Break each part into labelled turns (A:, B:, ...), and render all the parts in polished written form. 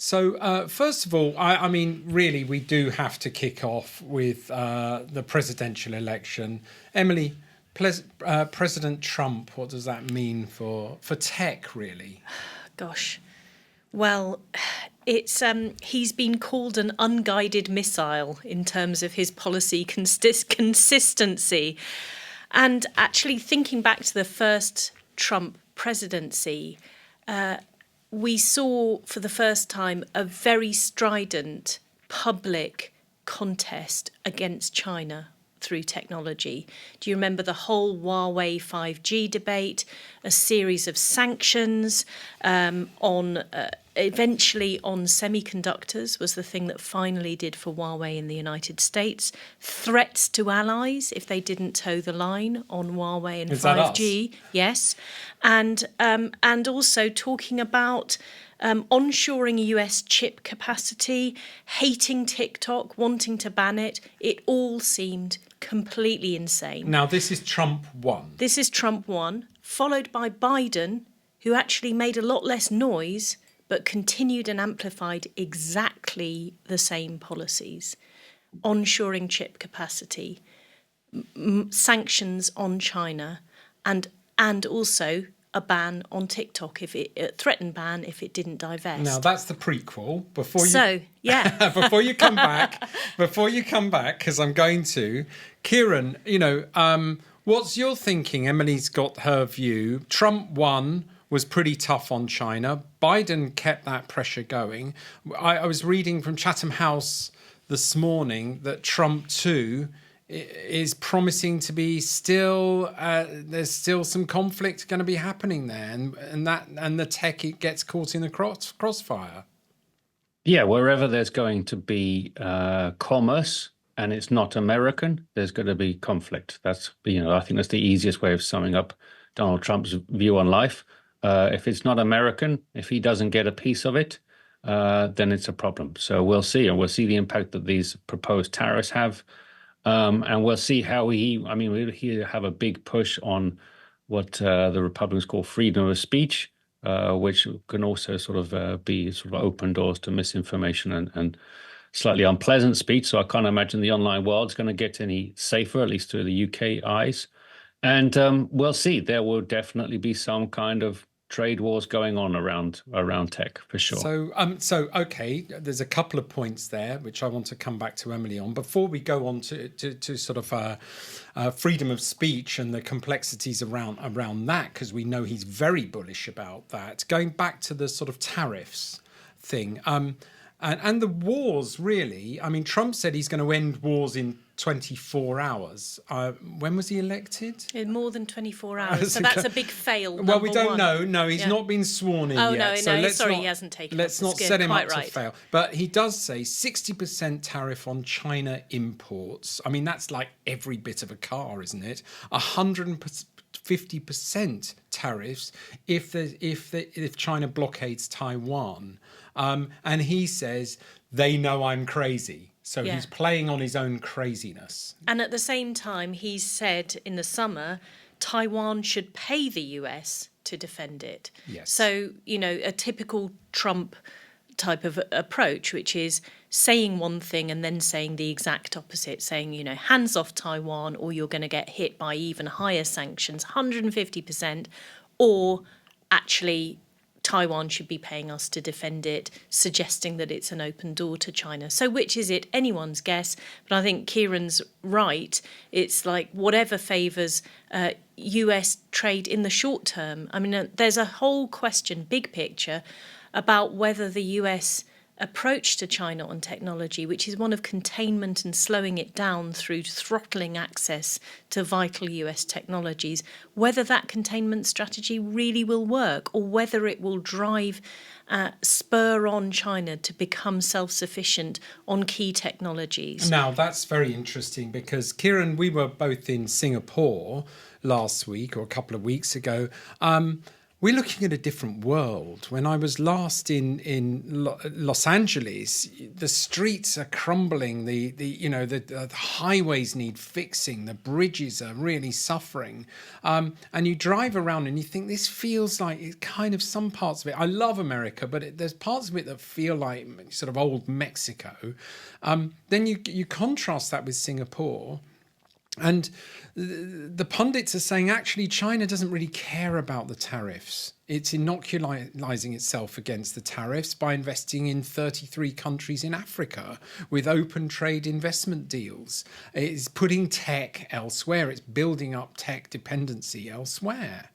A: So, first of all, I mean, really, we do have to kick off with the presidential election. Emily, President Trump, what does that mean for tech, really?
B: Gosh. Well, it's he's been called an unguided missile in terms of his policy consistency. And actually thinking back to the first Trump presidency, we saw for the first time a very strident public contest against China through technology. Do you remember the whole Huawei 5G debate, a series of sanctions eventually on semiconductors was the thing that finally did for Huawei in the United States, threats to allies if they didn't toe the line on Huawei and 5G. Yes. And also talking about onshoring US chip capacity, hating TikTok, wanting to ban it. It all seemed completely insane.
A: Now, this is Trump 1.
B: This is Trump 1, followed by Biden, who actually made a lot less noise, but continued and amplified exactly the same policies. Onshoring chip capacity, sanctions on China, and also a ban on TikTok, threatened ban if it didn't divest.
A: Now that's the prequel. Before you come back, because I'm going to, Kieran. What's your thinking? Emily's got her view. Trump won. Was pretty tough on China. Biden kept that pressure going. I was reading from Chatham House this morning that Trump too is promising to be still. There's still some conflict going to be happening there, and the tech it gets caught in the crossfire.
C: Yeah, wherever there's going to be commerce and it's not American, there's going to be conflict. That's I think that's the easiest way of summing up Donald Trump's view on life. If it's not American, if he doesn't get a piece of it, then it's a problem. So we'll see, and we'll see the impact that these proposed tariffs have. And we'll see how we'll have a big push on what the Republicans call freedom of speech, which can also sort of be sort of open doors to misinformation and slightly unpleasant speech. So I can't imagine the online world's going to get any safer, at least through the UK eyes. And we'll see. There will definitely be some kind of trade wars going on around tech for sure.
A: So okay, there's a couple of points there which I want to come back to Emily on before we go on to sort of freedom of speech and the complexities around that, because we know he's very bullish about that. Going back to the sort of tariffs thing, and the wars really. I mean, Trump said he's going to end wars in 24 hours. When was he elected?
B: In more than 24 hours. So that's a big fail.
A: Well, we don't know. No, he's not been sworn in yet.
B: He hasn't taken
A: Let's
B: up the
A: not
B: skin.
A: set him
B: Quite
A: up
B: right.
A: to fail. But he does say 60% tariff on China imports. I mean, that's like every bit of a car, isn't it? 150% tariffs if China blockades Taiwan. And he says they know I'm crazy. So he's playing on his own craziness.
B: And at the same time, he's said in the summer, Taiwan should pay the US to defend it.
A: Yes.
B: So, a typical Trump type of approach, which is saying one thing and then saying the exact opposite, saying, hands off Taiwan or you're going to get hit by even higher sanctions, 150%, or actually Taiwan should be paying us to defend it, suggesting that it's an open door to China. So which is it? Anyone's guess. But I think Kieran's right. It's like whatever favours US trade in the short term. I mean, there's a whole question, big picture, about whether the US approach to China on technology, which is one of containment and slowing it down through throttling access to vital US technologies, whether that containment strategy really will work or whether it will spur on China to become self-sufficient on key technologies.
A: Now, that's very interesting because, Kieran, we were both in Singapore last week or a couple of weeks ago. we're looking at a different world. When I was last in Los Angeles, the streets are crumbling. The highways need fixing. The bridges are really suffering. And you drive around and you think this feels like it kind of some parts of it. I love America, but there's parts of it that feel like sort of old Mexico. Then you contrast that with Singapore. And the pundits are saying, actually, China doesn't really care about the tariffs. It's inoculizing itself against the tariffs by investing in 33 countries in Africa with open trade investment deals. It's putting tech elsewhere. It's building up tech dependency elsewhere.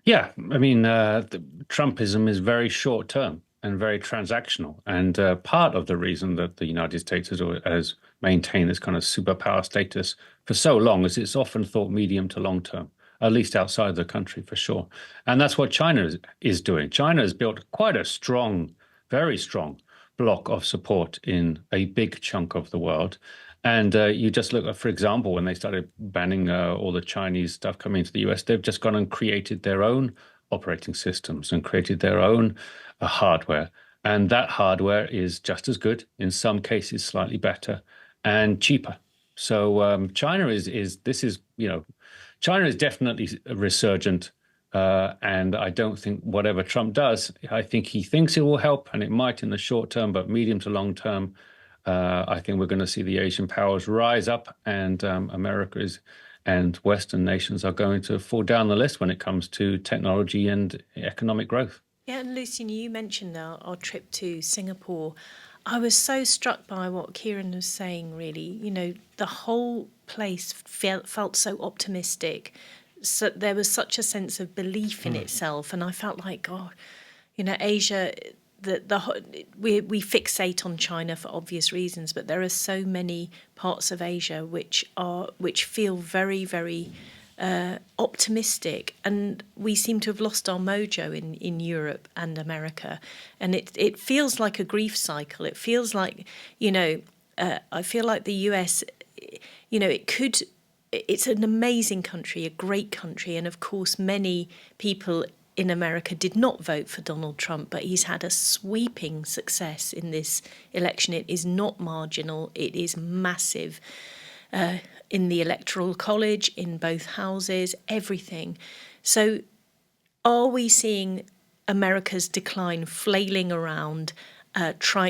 C: Yeah, I mean, the Trumpism is very short term and very transactional. And part of the reason that the United States has maintained this kind of superpower status for so long is it's often thought medium to long term, at least outside the country for sure. And that's what China is doing. China has built quite a strong, very strong block of support in a big chunk of the world. And you just look at, for example, when they started banning all the Chinese stuff coming into the US, they've just gone and created their own operating systems and created their own hardware. And that hardware is just as good, in some cases slightly better and cheaper. So China is definitely resurgent. And I don't think whatever Trump does, I think he thinks it will help, and it might in the short term, but medium to long term, I think we're going to see the Asian powers rise up, and and Western nations are going to fall down the list when it comes to technology and economic growth.
B: Yeah, and Lucian, you mentioned our trip to Singapore. I was so struck by what Kieran was saying, really. You know, the whole place felt so optimistic. So there was such a sense of belief in itself. And I felt like, God, you know, Asia, we fixate on China for obvious reasons, but there are so many parts of Asia which feel very, very optimistic, and we seem to have lost our mojo in Europe and America, and it feels like a grief cycle. It feels like, you know, I feel like the US, you know, it's an amazing country, a great country, and of course many people in America did not vote for Donald Trump, but he's had a sweeping success in this election. It is not marginal, it is massive. In the Electoral College, in both houses, everything. So are we seeing America's decline flailing around,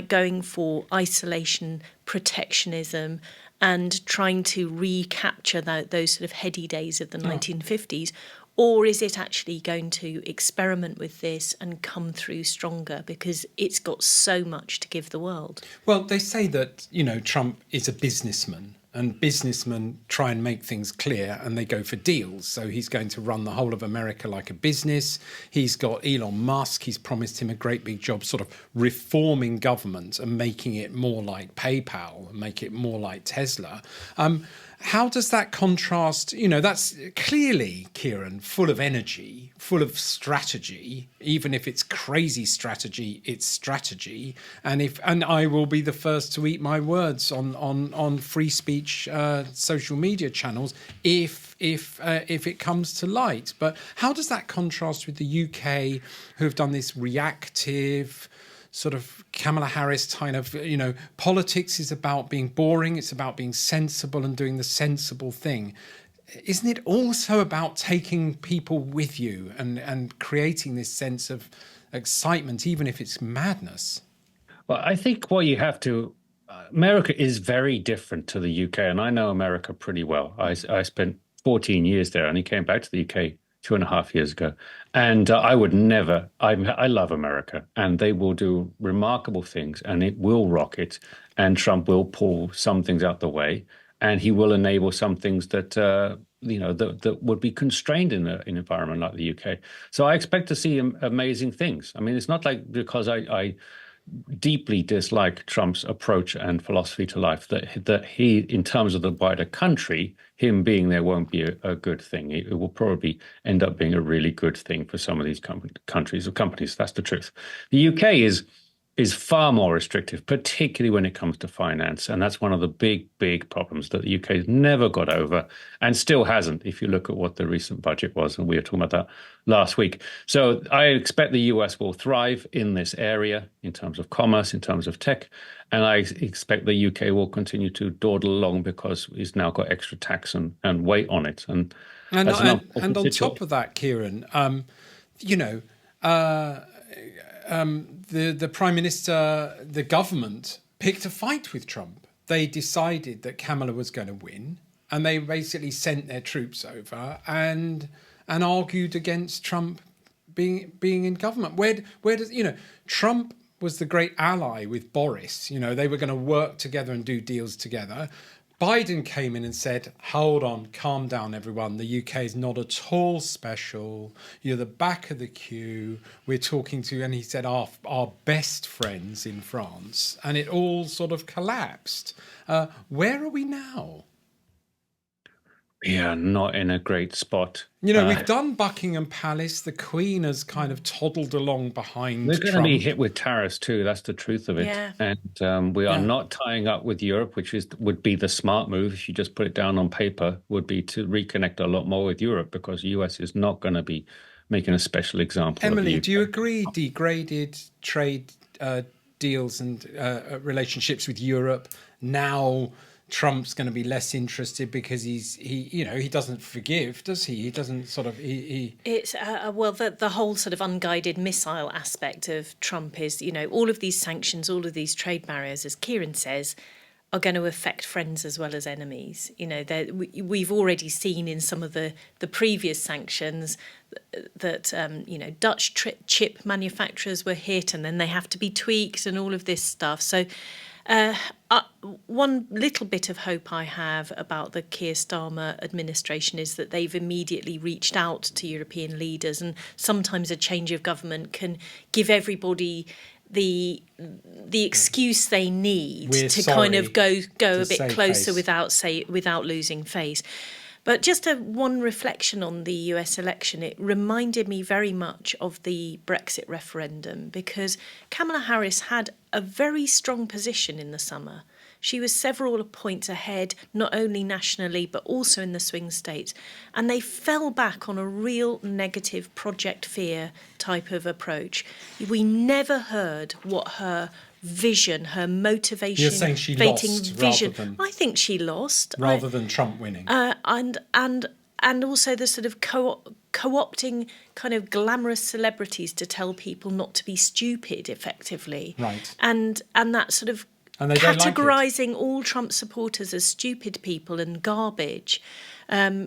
B: going for isolation, protectionism, and trying to recapture those sort of heady days of the 1950s? Or is it actually going to experiment with this and come through stronger because it's got so much to give the world?
A: Well, they say that, you know, Trump is a businessman, and businessmen try and make things clear and they go for deals. So he's going to run the whole of America like a business. He's got Elon Musk. He's promised him a great big job sort of reforming government and making it more like PayPal, make it more like Tesla. How does that contrast? You know, that's clearly, Kieran, full of energy, full of strategy. Even if it's crazy strategy, it's strategy. And I will be the first to eat my words on free speech social media channels if it comes to light. But how does that contrast with the UK, who have done this reactive sort of Kamela Harris kind of, you know, politics is about being boring, it's about being sensible and doing the sensible thing. Isn't it also about taking people with you and creating this sense of excitement, even if it's madness?
C: Well, I think what you have to, America is very different to the UK, and I know America pretty well. I spent 14 years there, and he came back to the UK 2.5 years ago. And I would never, I love America, and they will do remarkable things, and it will rocket, and Trump will pull some things out the way, and he will enable some things that, that would be constrained in an environment like the UK. So I expect to see amazing things. I mean, it's not like because I deeply dislike Trump's approach and philosophy to life that he, in terms of the wider country, him being there won't be a good thing. It will probably end up being a really good thing for some of these countries or companies. That's the truth. The UK is is far more restrictive, particularly when it comes to finance. And that's one of the big problems that the UK has never got over and still hasn't, if you look at what the recent budget was. And we were talking about that last week. So I expect the US will thrive in this area in terms of commerce, in terms of tech. And I expect the UK will continue to dawdle along because it's now got extra tax and weight on it. And
A: on top of that, Kieran, the Prime Minister, the government picked a fight with Trump. They decided that Kamela was going to win, and they basically sent their troops over and argued against Trump being in government. Where does Trump was the great ally with Boris. They were going to work together and do deals together. Biden came in and said, hold on, calm down, everyone. The UK is not at all special. You're the back of the queue. We're talking to, and he said, our best friends in France. And it all sort of collapsed. Where are we now?
C: Yeah, not in a great spot.
A: We've done Buckingham Palace. The Queen has kind of toddled along behind
C: They're going to be hit with tariffs too. That's the truth of it.
B: Yeah.
C: And we are not tying up with Europe, which would be the smart move if you just put it down on paper, would be to reconnect a lot more with Europe, because the US is not going to be making a special example of
A: Emily,
C: the UK.
A: do you agree degraded trade deals and relationships with Europe now? Trump's going to be less interested because he doesn't forgive, does he? He doesn't sort of
B: It's the whole sort of unguided missile aspect of Trump is all of these sanctions, all of these trade barriers, as Kieran says, are going to affect friends as well as enemies. We've already seen in some of the previous sanctions that Dutch chip manufacturers were hit, and then they have to be tweaked and all of this stuff. So. One little bit of hope I have about the Keir Starmer administration is that they've immediately reached out to European leaders, and sometimes a change of government can give everybody the excuse they need to kind of go a bit closer without losing face. But just one reflection on the US election, it reminded me very much of the Brexit referendum, because Kamala Harris had a very strong position in the summer. She was several points ahead, not only nationally, but also in the swing states. And they fell back on a real negative Project Fear type of approach. We never heard what her vision, her motivation.
A: You're saying she lost
B: vision. I think she lost
A: rather than Trump winning.
B: And also the sort of co-opting kind of glamorous celebrities to tell people not to be stupid, effectively.
A: Right.
B: And that sort of categorising all Trump supporters as stupid people and garbage.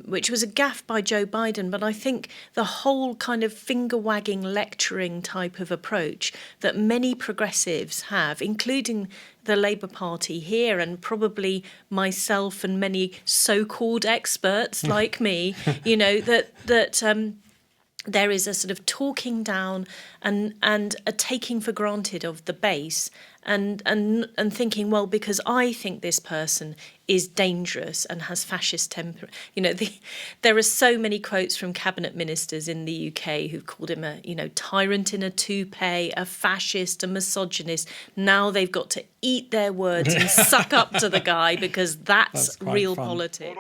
B: Which was a gaffe by Joe Biden, but I think the whole kind of finger-wagging, lecturing type of approach that many progressives have, including the Labour Party here and probably myself and many so-called experts like me, that there is a sort of talking down and a taking for granted of the base and thinking, well, because I think this person is dangerous and has fascist temper. There are so many quotes from cabinet ministers in the UK who've called him a tyrant in a toupee, a fascist, a misogynist. Now they've got to eat their words and suck up to the guy, because that's real politics.